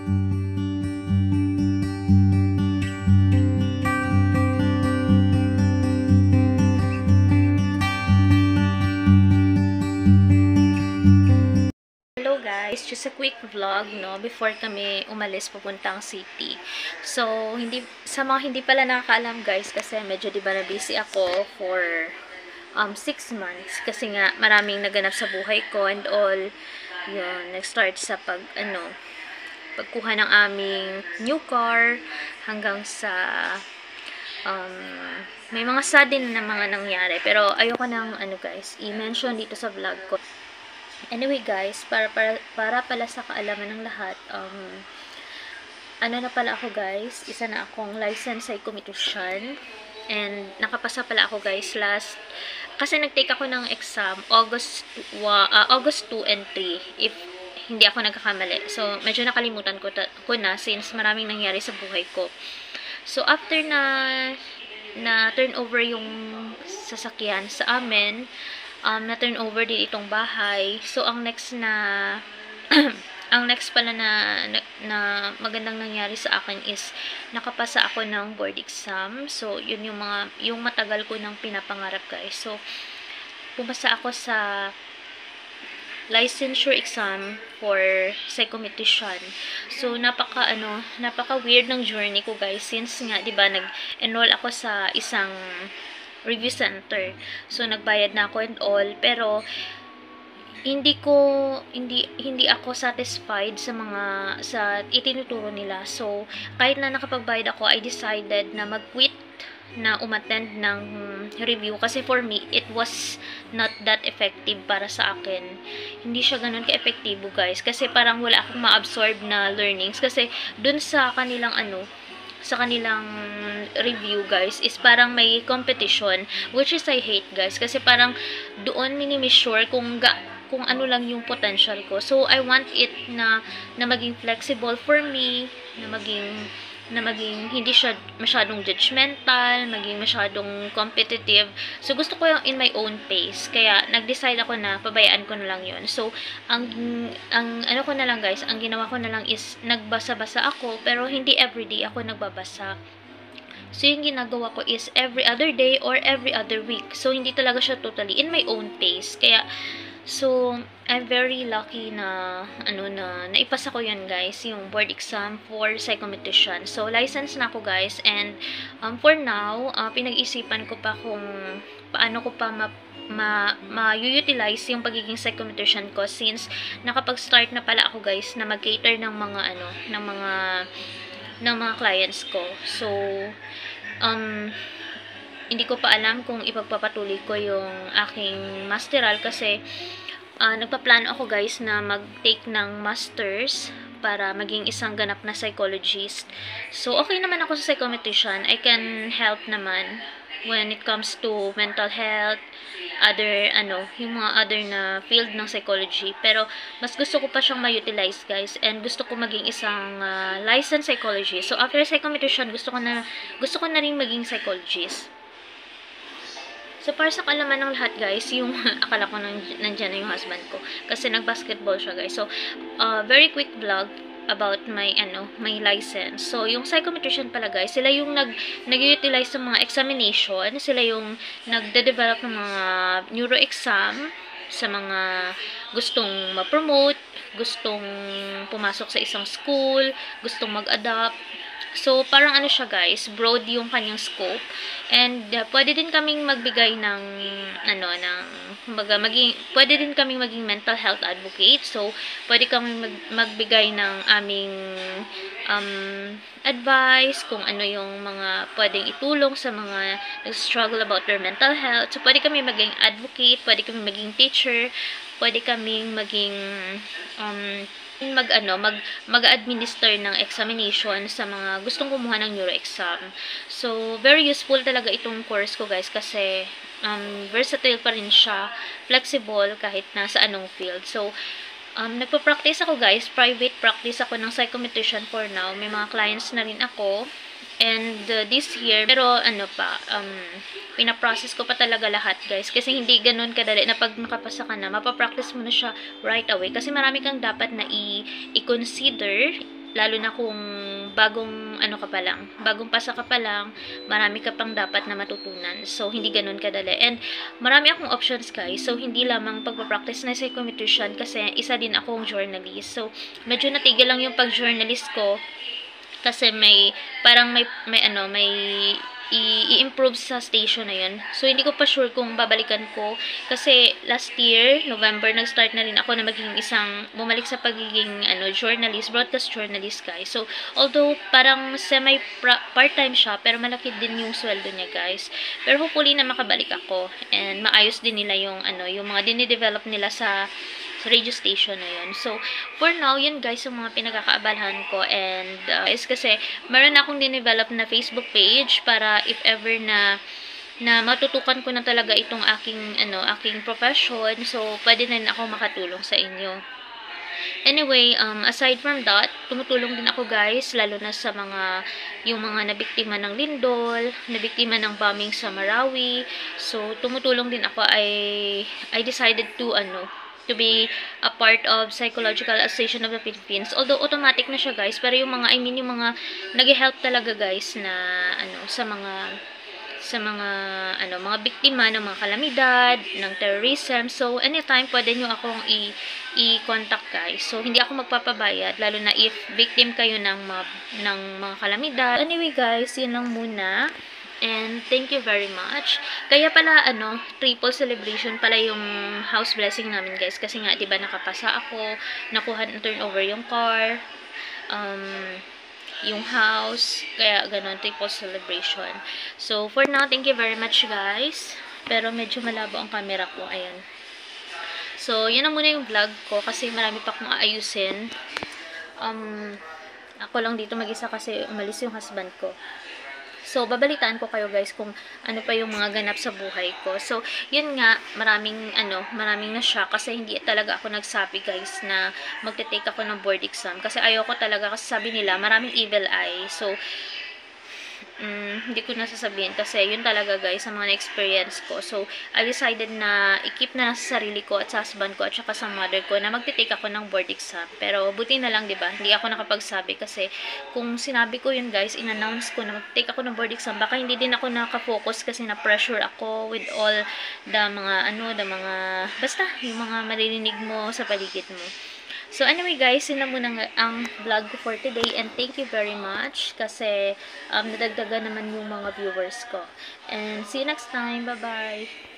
Hello guys, just a quick vlog no before kami umalis papuntang city. So, sa mga hindi pala nakakaalam guys kasi medyo 'di ba na busy ako for 6 months kasi nga maraming naganap sa buhay ko and all. Yun, nag-start sa pagkuha ng aming new car hanggang sa may mga sudden na mga nangyari pero ayoko nang guys i-mention dito sa vlog ko. Anyway guys, para pala sa kaalaman ng lahat, na pala ako guys, isa na akong licensed psychometrician and nakapasa pala ako guys kasi nag-take ako ng exam August 2 and 3 if hindi ako nagkakamali. So medyo nakalimutan ko na since maraming nangyari sa buhay ko. So after na turn over yung sasakyan sa amin, na turn over din itong bahay. So ang next ang next pala na magandang nangyari sa akin is nakapasa ako ng board exam. So yun yung matagal ko nang pinapangarap guys. So pumasa ako sa licensure exam for psychometrician. So napaka weird ng journey ko guys since nga 'di ba nag-enroll ako sa isang review center. So nagbayad na ako and all pero hindi ako satisfied sa itinuturo nila. So kahit na nakapagbayad ako, I decided na mag-quit na umattend ng review kasi for me it was not that effective para sa akin. Hindi siya ganoon ka-epektibo guys kasi parang wala akong ma-absorb na learnings kasi dun sa kanilang review guys is parang may competition, which is I hate guys kasi parang doon mini-measure kung ano lang yung potential ko. So I want it na maging flexible for me, na maging hindi siya masyadong judgmental, maging masyadong competitive. So gusto ko yung in my own pace. Kaya nag-decide ako na pabayaan ko na lang 'yon. So ang ko na lang guys, ang ginawa ko na lang is nagbasa-basa ako pero hindi everyday ako nagbabasa. So yung ginagawa ko is every other day or every other week. So hindi talaga siya totally in my own pace. Kaya so I'm very lucky na naipasa ko yan guys, yung board exam for psychometrician. So licensed na ako guys and for now, pinag-isipan ko pa kung paano ko pa ma-utilize yung pagiging psychometrician ko since nakapag-start na pala ako guys na mag-cater ng mga clients ko. So hindi ko pa alam kung ipagpapatuloy ko yung aking masteral kasi nagpaplano ako guys na mag-take ng masters para maging isang ganap na psychologist. So okay naman ako sa psychometrician. I can help naman when it comes to mental health, yung mga other na field ng psychology. Pero mas gusto ko pa siyang ma-utilize guys and gusto ko maging isang licensed psychologist. So after psychometrician, gusto ko na rin maging psychologist. So, para sa kaalaman ng lahat, guys, yung akala ko nandyan na yung husband ko. Kasi nag-basketball siya, guys. So, very quick vlog about my license. So, yung psychometrician pala, guys, sila yung nag-utilize sa mga examination. Sila yung nagde-develop ng mga neuro exam sa mga gustong ma-promote, gustong pumasok sa isang school, gustong mag-adapt. So, parang siya guys, broad yung kanyang scope. And, pwede din kaming magbigay ng, pwede din kaming maging mental health advocate. So, pwede kaming magbigay ng aming advice, kung ano yung mga pwedeng itulong sa mga nag-struggle about their mental health. So, pwede kami maging advocate, pwede kami maging teacher, pwede kaming maging, mag-administer ng examination sa mga gustong kumuha ng neuro exam. So, very useful talaga itong course ko guys kasi versatile pa rin siya, flexible kahit nasa anong field. So, nagpa-practice ako guys, private practice ako ng psychometrician for now. May mga clients na rin ako. And this year, pero pinaprocess ko pa talaga lahat guys. Kasi hindi ganun kadali na pag nakapasa ka na, mapapractice mo na siya right away. Kasi marami kang dapat na i-consider lalo na kung bagong ano ka pa lang, bagong pasa ka pa lang, marami ka pang dapat na matutunan. So, hindi ganun kadali. And, marami akong options, guys. So, hindi lamang pagpapractice na psychometrician kasi isa din akong journalist. So, medyo natigil lang yung pag-journalist ko kasi parang may i-improve sa station na yun. So, hindi ko pa sure kung babalikan ko. Kasi, last year, November, nag-start na rin ako na bumalik sa pagiging, journalist, broadcast journalist, guys. So, although, parang part-time siya, pero malaki din yung sweldo niya, guys. Pero, hopefully na makabalik ako. And, maayos din nila yung mga dinidevelop nila sa radio station na yun. So, for now, yun guys, yung mga pinagkakaabalahan ko. And, is kasi, meron akong dinevelop na Facebook page para if ever na matutukan ko na talaga itong aking profession. So, pwede na rin ako makatulong sa inyo. Anyway, aside from that, tumutulong din ako guys, lalo na sa yung mga nabiktima ng lindol, nabiktima ng bombing sa Marawi. So, tumutulong din ako. I decided to be a part of Psychological Association of the Philippines. Although automatic na siya guys, pero yung mga nag-help talaga guys na sa mga biktima ng mga kalamidad, ng terrorism. So anytime pwede niyo akong i-contact guys. So hindi ako magpapabayad lalo na if victim kayo ng mga kalamidad. Anyway guys, yun lang muna. And thank you very much. Kaya pala, triple celebration pala yung house blessing namin, guys. Kasi nga, diba, nakapasa ako, nakuha na turnover yung car, yung house, kaya ganun, triple celebration. So, for now, thank you very much, guys. Pero medyo malabo ang camera ko, ayan. So, yun na muna yung vlog ko, kasi marami pa akong aayusin. Ako lang dito mag-isa kasi umalis yung husband ko. So, babalitaan ko kayo guys kung ano pa yung mga ganap sa buhay ko. So, yun nga, maraming na siya kasi hindi talaga ako nagsabi guys na magte-take ako ng board exam. Kasi ayoko talaga kasi sabi nila maraming evil eye. So, hindi ko nasasabihin kasi yun talaga guys sa mga na-experience ko. So, I decided na i-keep na sa sarili ko at sa husband ko at saka sa mother ko na magte-take ako ng board exam. Pero, buti na lang, diba? Hindi ako nakapagsabi kasi kung sinabi ko yun guys, in-announce ko na mag-take ako ng board exam, baka hindi din ako nakafocus kasi na-pressure ako with all basta, yung mga maririnig mo sa paligid mo. So, anyway guys, yun na muna ang vlog ko for today and thank you very much kasi nadagdagan naman yung mga viewers ko. And see you next time. Bye-bye!